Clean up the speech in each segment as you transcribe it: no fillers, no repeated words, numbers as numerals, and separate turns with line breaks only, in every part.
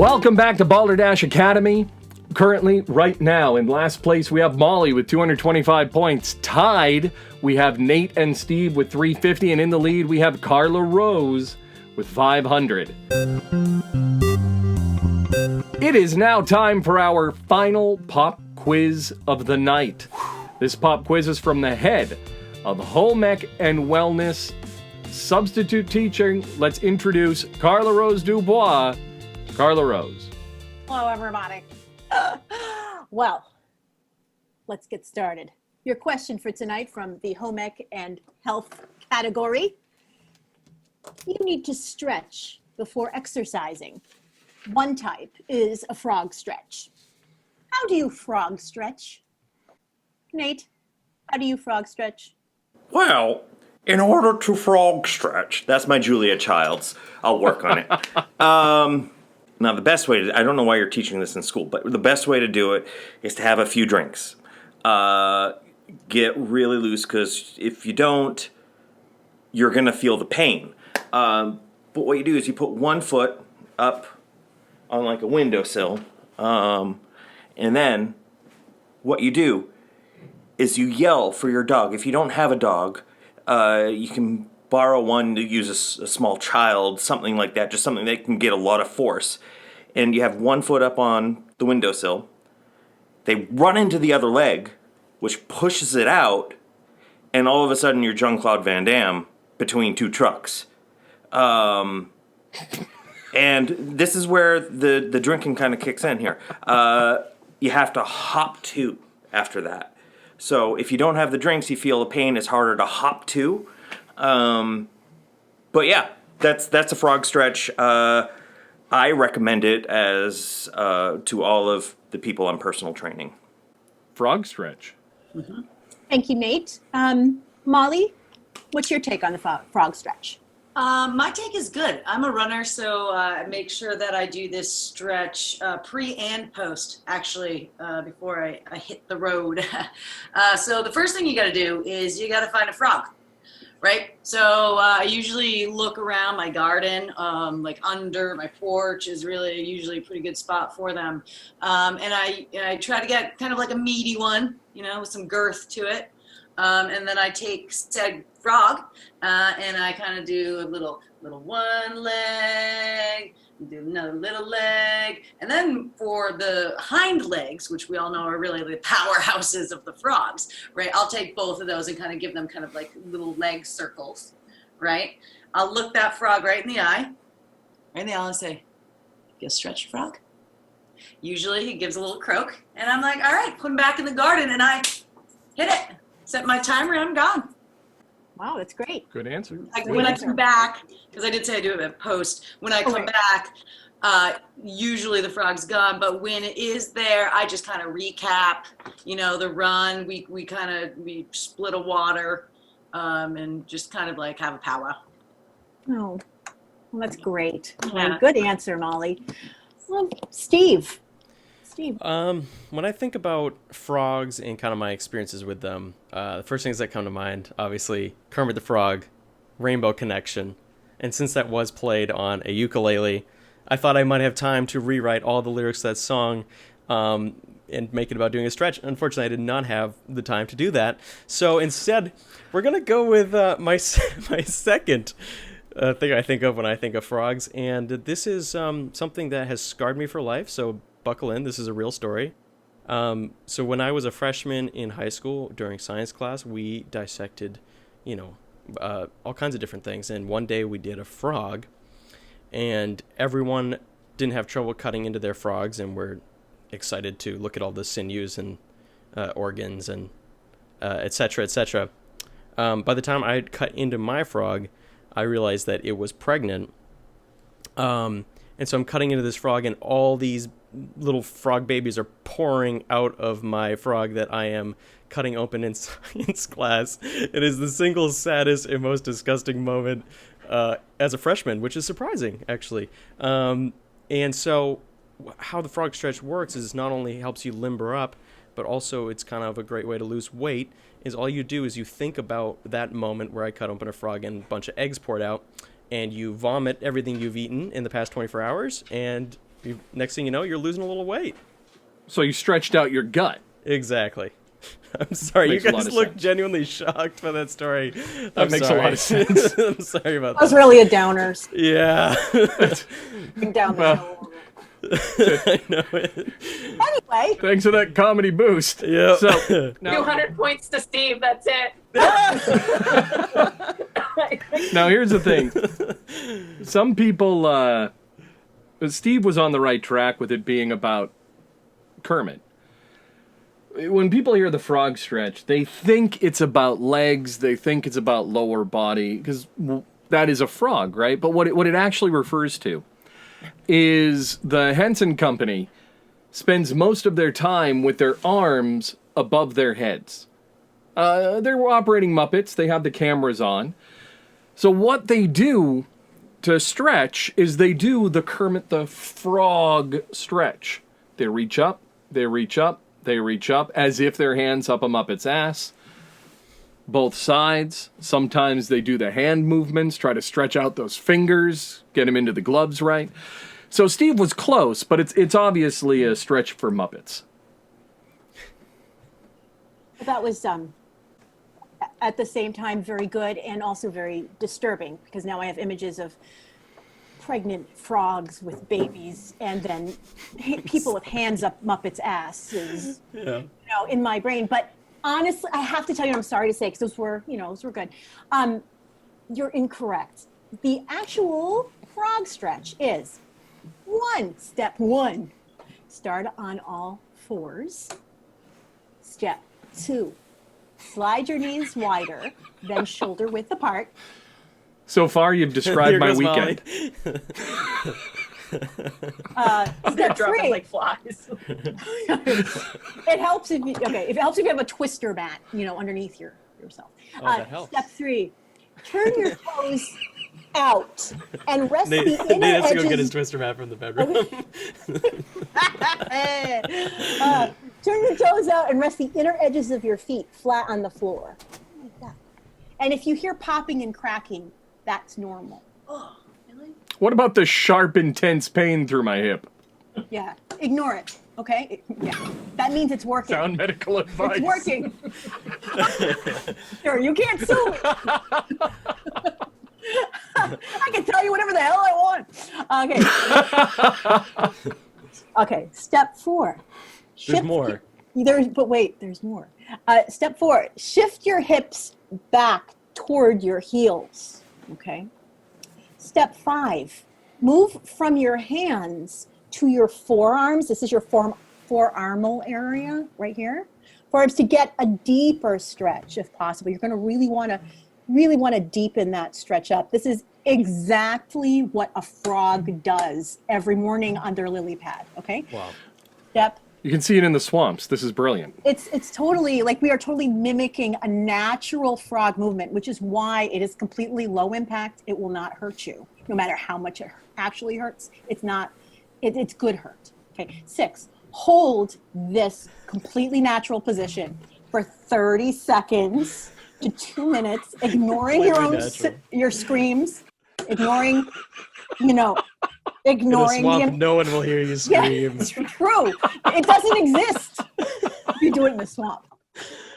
Welcome back to Balderdash Academy. Currently, right now, in last place, we have Molly with 225 points. Tied, we have Nate and Steve with 350, and in the lead, we have Carla Rose with 500. It is now time for our final pop quiz of the night. This pop quiz is from the head of Home Ec and Wellness Substitute Teaching. Let's introduce Carla Rose Dubois. Carla Rose.
Hello, everybody. Well, let's get started. Your question for tonight from the Home Ec and Health category. You need to stretch before exercising. One type is a frog stretch. How do you frog stretch? Nate, how do you frog stretch?
Well, in order to frog stretch, that's my Julia Childs. I'll work on it. Now, the best way I don't know why you're teaching this in school, but the best way to do it is to have a few drinks. Get really loose, because if you don't, you're going to feel the pain. But what you do is you put one foot up on like a windowsill, and then what you do is you yell for your dog. If you don't have a dog, you can borrow one to use a small child, something like that, just something that can get a lot of force. And you have one foot up on the windowsill. They run into the other leg, which pushes it out, and all of a sudden you're Jean-Claude Van Damme between two trucks. And this is where the drinking kind of kicks in here. You have to hop to after that. So if you don't have the drinks, you feel the pain. It's harder to hop to. But yeah, that's a frog stretch. I recommend it as to all of the people on personal training.
Frog stretch.
Mm-hmm. Thank you, Nate. Molly, what's your take on the frog stretch?
My take is good. I'm a runner, so I make sure that I do this stretch pre and post, actually, before I hit the road. So the first thing you got to do is you got to find a frog. Right? So I usually look around my garden, like under my porch is really usually a pretty good spot for them. And I try to get kind of like a meaty one, with some girth to it. And then I take said frog and I kind of do a little one leg, do another little leg, and then for the hind legs, which we all know are really the powerhouses of the frogs, right? I'll take both of those and kind of give them kind of like little leg circles, right? I'll look that frog right in the eye, and say, "You stretch, frog?" Usually he gives a little croak, and I'm like, "All right, put him back in the garden," and I hit it, set my timer, and I'm gone.
Wow, that's great.
Good answer.
When I come back, because I did say I do it at post, when I come back, usually the frog's gone, but when it is there, I just kind of recap, the run. We split a water and just kind of like have a powwow.
Oh, well, that's great.
Yeah.
Good answer, Molly. Well, Steve.
When I think about frogs and kind of my experiences with them, the first things that come to mind, obviously, Kermit the Frog, Rainbow Connection. And since that was played on a ukulele, I thought I might have time to rewrite all the lyrics to that song and make it about doing a stretch. Unfortunately, I did not have the time to do that. So instead, we're going to go with my second thing I think of when I think of frogs. And this is something that has scarred me for life, so buckle in, this is a real story. So when I was a freshman in high school during science class, we dissected, all kinds of different things. And one day we did a frog, and everyone didn't have trouble cutting into their frogs, and were excited to look at all the sinews and organs and et cetera, et cetera. By the time I had cut into my frog, I realized that it was pregnant. And so I'm cutting into this frog, and all these little frog babies are pouring out of my frog that I am cutting open in science class. It is the single saddest and most disgusting moment as a freshman, which is surprising, actually. And so how the frog stretch works is not only helps you limber up, but also it's kind of a great way to lose weight, is all you do is you think about that moment where I cut open a frog and a bunch of eggs poured out, and you vomit everything you've eaten in the past 24 hours, and next thing you know, you're losing a little weight.
So you stretched out your gut.
Exactly. I'm sorry,
Makes
you
a lot
guys
of
look
sense.
genuinely shocked by that story.
That makes a lot of sense.
I'm sorry about
That was
that.
really a downers.
Yeah.
Down the hill.
I know it.
Anyway,
Thanks for that comedy boost.
Yep.
So now,
200 points to Steve. That's it.
now here's the thing. Some people, Steve was on the right track with it being about Kermit. When people hear the frog stretch, they think it's about legs, they think it's about lower body, because that is a frog, right? But what it actually refers to is the Henson Company spends most of their time with their arms above their heads. They're operating Muppets, they have the cameras on. So what they do to stretch is they do the Kermit the Frog stretch. They reach up, they reach up, they reach up as if their hand's up a Muppet's ass. Both sides. Sometimes they do the hand movements, try to stretch out those fingers, get them into the gloves right. So Steve was close, but it's obviously a stretch for Muppets.
that was at the same time very good and also very disturbing, because now I have images of pregnant frogs with babies and then people with hands up Muppets' asses, in my brain. But honestly, I have to tell you, I'm sorry to say, because those were good. You're incorrect. The actual frog stretch is step one, start on all fours. Step two, slide your knees wider, then shoulder width apart.
So far, you've described
Here
my
goes
weekend.
They're
Step
dropping
three,
like flies.
it helps if you have a twister mat, underneath yourself.
that helps.
Step three, turn your toes out and rest
Nate,
the inner
Nate has to go
edges.
get his twister mat from the bedroom.
Turn your toes out and rest the inner edges of your feet flat on the floor. Like that. And if you hear popping and cracking, that's normal.
Oh, really?
What about the sharp, intense pain through my hip?
Yeah, ignore it. Okay? That means it's working.
Sound medical advice.
It's working. Sure, you can't sue me. I can tell you whatever the hell I want. Okay. Okay, step four.
There's more.
There's more. Step four, shift your hips back toward your heels. Okay. Step five, move from your hands to your forearms. This is your forearmal area right here. Forearms to get a deeper stretch if possible. You're going to really want to deepen that stretch up. This is exactly what a frog does every morning on their lily pad. Okay.
Wow.
Step.
You can see it in the swamps. This is brilliant.
It's totally like we are totally mimicking a natural frog movement, which is why it is completely low impact. It will not hurt you, no matter how much it actually hurts. It's good hurt. Okay. 6, hold this completely natural position for 30 seconds to 2 minutes, ignoring your screams, ignoring
In the swamp,
the
no one will hear you
yeah,
scream.
it's true. It doesn't exist if you do it in the swamp.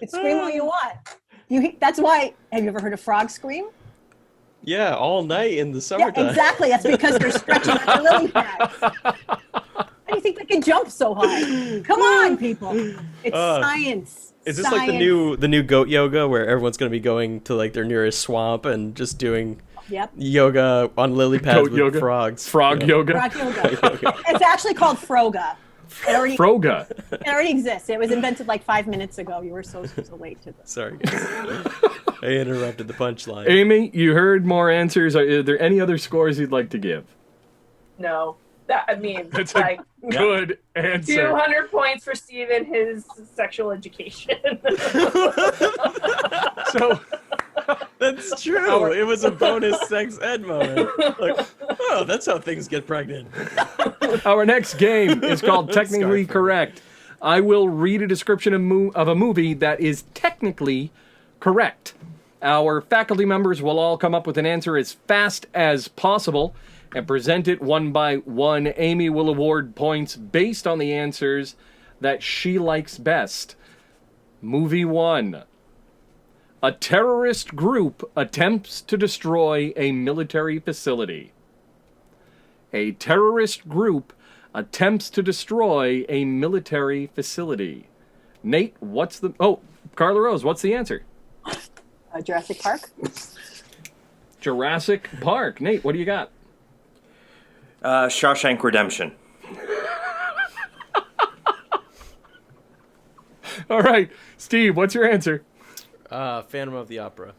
It's scream all you want. That's why. Have you ever heard a frog scream?
Yeah, all night in the
Yeah,
summertime.
exactly. That's because they're stretching their lily pads. How do you think they can jump so high? Come on, people. It's science.
Is this like the new goat yoga where everyone's going to be going to like their nearest swamp and just doing yoga on lily pads
Goat
with
yoga?
frogs?
Frog yoga?
Frog yoga. It's actually called Froga.
Froga.
It already exists. It was invented like 5 minutes ago. You were so late to this.
Sorry, guys. I interrupted the punchline.
Amy, you heard more answers. Are there any other scores you'd like to give?
No.
That's
like
a good answer.
200 points for Steve and his sexual education.
So
That's true. It was a bonus sex ed moment. Like, oh, that's how things get pregnant.
our next game is called Technically
Scarf.
Correct. I will read a description of a movie that is technically correct. Our faculty members will all come up with an answer as fast as possible. and present it one by one. Amy will award points based on the answers that she likes best. Movie 1. A terrorist group attempts to destroy a military facility. A terrorist group attempts to destroy a military facility. Nate, what's the... Oh, Carla Rose, what's the answer?
Jurassic Park.
Jurassic Park. Nate, what do you got?
Shawshank Redemption.
All right. Steve, what's your answer?
Phantom of the Opera.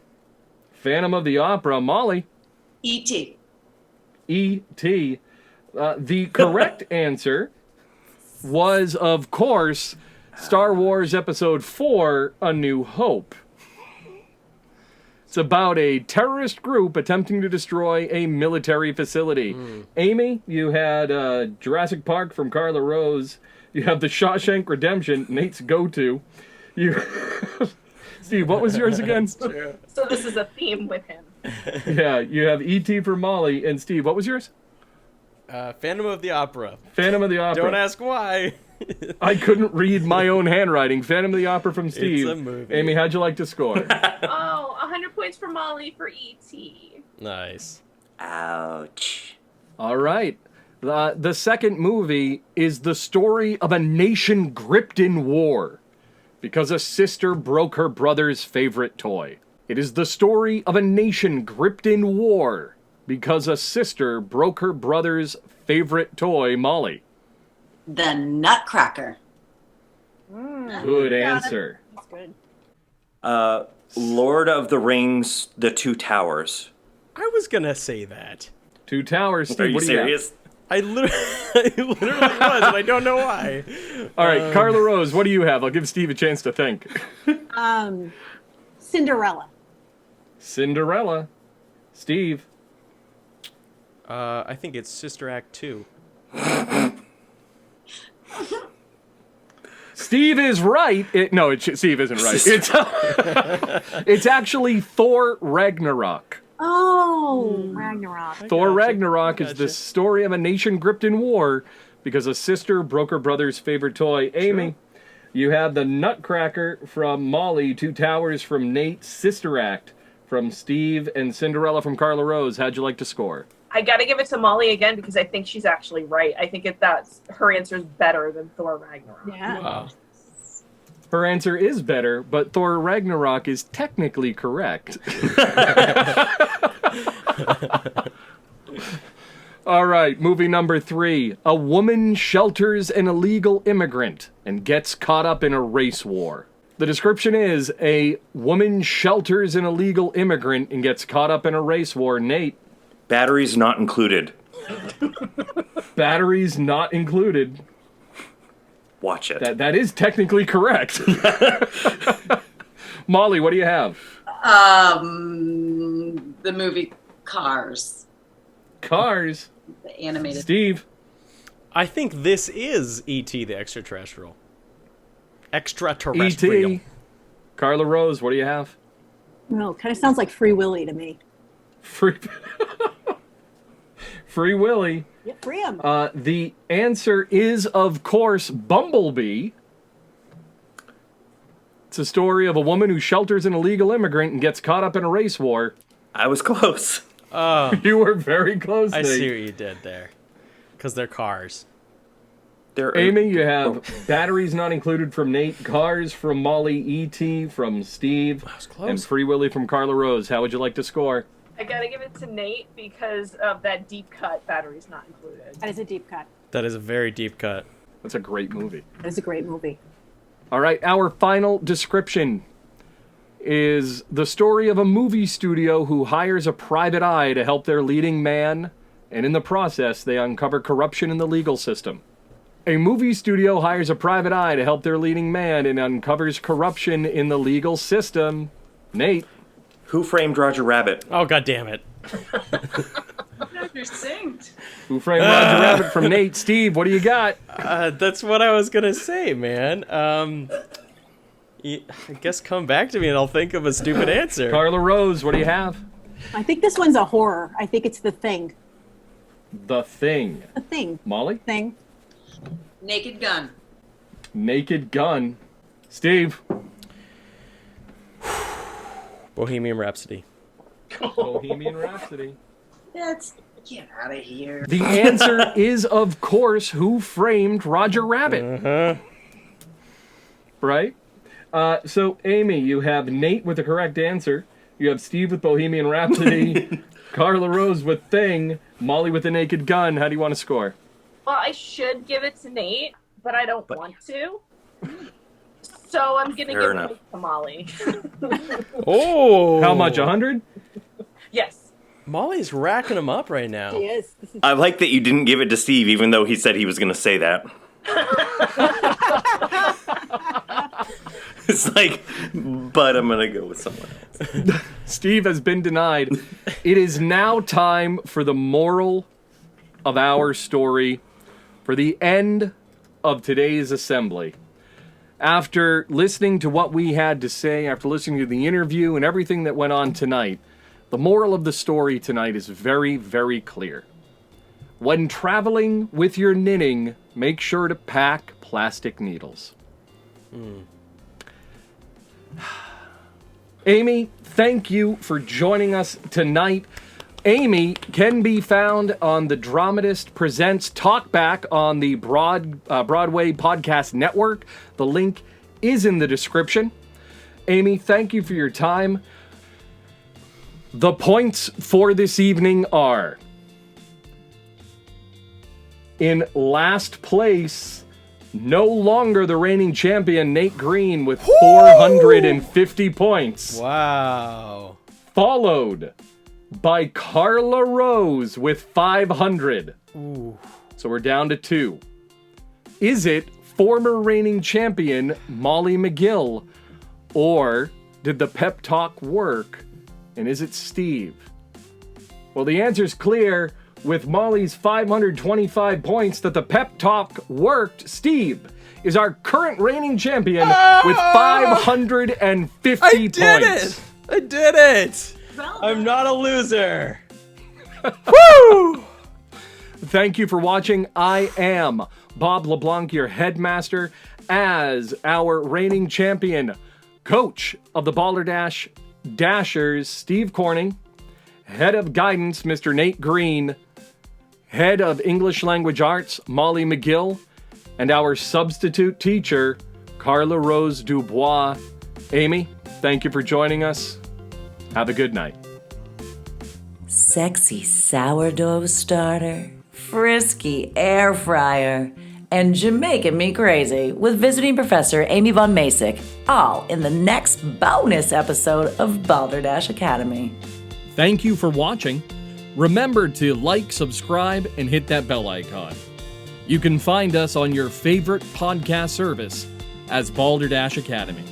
Phantom of the Opera. Molly?
E.T.
E.T. The correct answer was, of course, Star Wars Episode 4, A New Hope. It's about a terrorist group attempting to destroy a military facility. Amy, you had Jurassic Park from Carla Rose. You have The Shawshank Redemption, Nate's go-to. You, Steve, what was yours again?
So this is a theme with him.
Yeah, you have E.T. for Molly. And Steve, what was yours?
Phantom of the Opera.
Phantom of the Opera.
Don't ask why.
I couldn't read my own handwriting. Phantom of the Opera from Steve.
It's a movie.
Amy, how'd you like to score?
Oh, 100 points for Molly for E.T.
Nice.
Ouch.
All right. The second movie is the story of a nation gripped in war because a sister broke her brother's favorite toy. It is the story of a nation gripped in war because a sister broke her brother's favorite toy. Molly.
The Nutcracker.
Good answer.
That's good.
Lord of the Rings, The Two Towers.
I was gonna say that.
Two Towers. Steve,
Are you
what do you got?
serious?
I literally was, and I don't know why.
All right, Carla Rose, what do you have? I'll give Steve a chance to think.
Cinderella.
Cinderella. Steve.
I think it's Sister Act 2.
Steve is right. Steve isn't right. It's actually Thor Ragnarok.
Oh, Ragnarok.
Thor
gotcha.
Ragnarok is
Gotcha.
the story of a nation gripped in war because a sister broke her brother's favorite toy. Amy, you have the Nutcracker from Molly, Two Towers from Nate, Sister Act from Steve, and Cinderella from Carla Rose. How'd you like to score?
I gotta give it to Molly again because I think she's actually right. I think that's her answer is better than Thor Ragnarok.
Yeah.
Wow.
Her answer is better, but Thor Ragnarok is technically correct. All right, movie number 3. A woman shelters an illegal immigrant and gets caught up in a race war. The description is, a woman shelters an illegal immigrant and gets caught up in a race war. Nate.
Batteries not included.
Batteries not included.
Watch it.
That is technically correct. Molly, what do you have?
The movie Cars.
Cars.
The animated.
Steve.
I think this is E.T. the extraterrestrial. Extraterrestrial.
E.T. Carla Rose, what do you have?
No, kind of sounds like Free Willy to me.
Free Willy.
Yeah, free him.
The answer is, of course, Bumblebee. It's a story of a woman who shelters an illegal immigrant and gets caught up in a race war.
I was close.
You were very close,
I
Nate.
see what you did there. Because they're cars.
Amy, you have batteries not included from Nate, Cars from Molly, E.T. from Steve,
was close.
and Free Willy from Carla Rose. How would you like to score?
I gotta give it to Nate because of that deep cut batteries not included.
That is a deep cut.
That is a very deep cut.
That's a great movie.
That is a great movie.
All right, our final description is the story of a movie studio who hires a private eye to help their leading man, and in the process, they uncover corruption in the legal system. A movie studio hires a private eye to help their leading man and uncovers corruption in the legal system. Nate.
Who Framed Roger Rabbit?
Oh, god damn it.
You're synced.
Who Framed Roger Rabbit from Nate. Steve, what do you got?
That's what I was gonna say, man. I guess come back to me and I'll think of a stupid answer.
Carla Rose, what do you have?
I think this one's a horror. I think it's The Thing.
The Thing.
A thing.
Molly?
Thing.
Naked Gun.
Naked Gun. Steve?
Bohemian Rhapsody.
Bohemian Rhapsody.
Get out of here.
The answer is, of course, Who Framed Roger Rabbit? Right? So, Amy, you have Nate with the correct answer. You have Steve with Bohemian Rhapsody. Carla Rose with Thing. Molly with the Naked Gun. How do you want to score?
Well, I should give it to Nate, but I don't want to. So I'm going to give
enough.
it to Molly.
Oh!
How much, 100?
Yes.
Molly's racking them up right now.
He is. This is
I like that you didn't give it to Steve, even though he said he was going to say that. It's like, but I'm going to go with someone else.
Steve has been denied. It is now time for the moral of our story, for the end of today's assembly. After listening to what we had to say, after listening to the interview and everything that went on tonight, the moral of the story tonight is very, very clear. When traveling with your knitting, make sure to pack plastic needles. Amy, thank you for joining us tonight. Amy can be found on the Dramatist Presents Talkback on the Broadway Podcast Network. The link is in the description. Amy, thank you for your time. The points for this evening are: in last place, no longer the reigning champion, Nate Green with 450 points.
Wow.
Followed by Carla Rose with 500.
Ooh.
So we're down to 2. Is it former reigning champion Molly McGill, or did the pep talk work, and is it Steve? Well, the answer's clear. With Molly's 525 points that the pep talk worked, Steve is our current reigning champion with 550
I did
points.
it! I did it!
Well
I'm
done.
not a loser. Woo!
Thank you for watching. I am Bob LeBlanc, your headmaster, as our reigning champion, coach of the Balderdash Dashers, Steve Corning, head of guidance, Mr. Nate Green, head of English Language Arts, Molly McGill, and our substitute teacher, Carla Rose Dubois. Amy, thank you for joining us. Have a good night.
Sexy sourdough starter, frisky air fryer, and Jamaican me crazy with visiting professor Amy VonMacek, all in the next bonus episode of Balderdash Academy.
Thank you for watching. Remember to like, subscribe, and hit that bell icon. You can find us on your favorite podcast service as Balderdash Academy.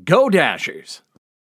Go Dashers!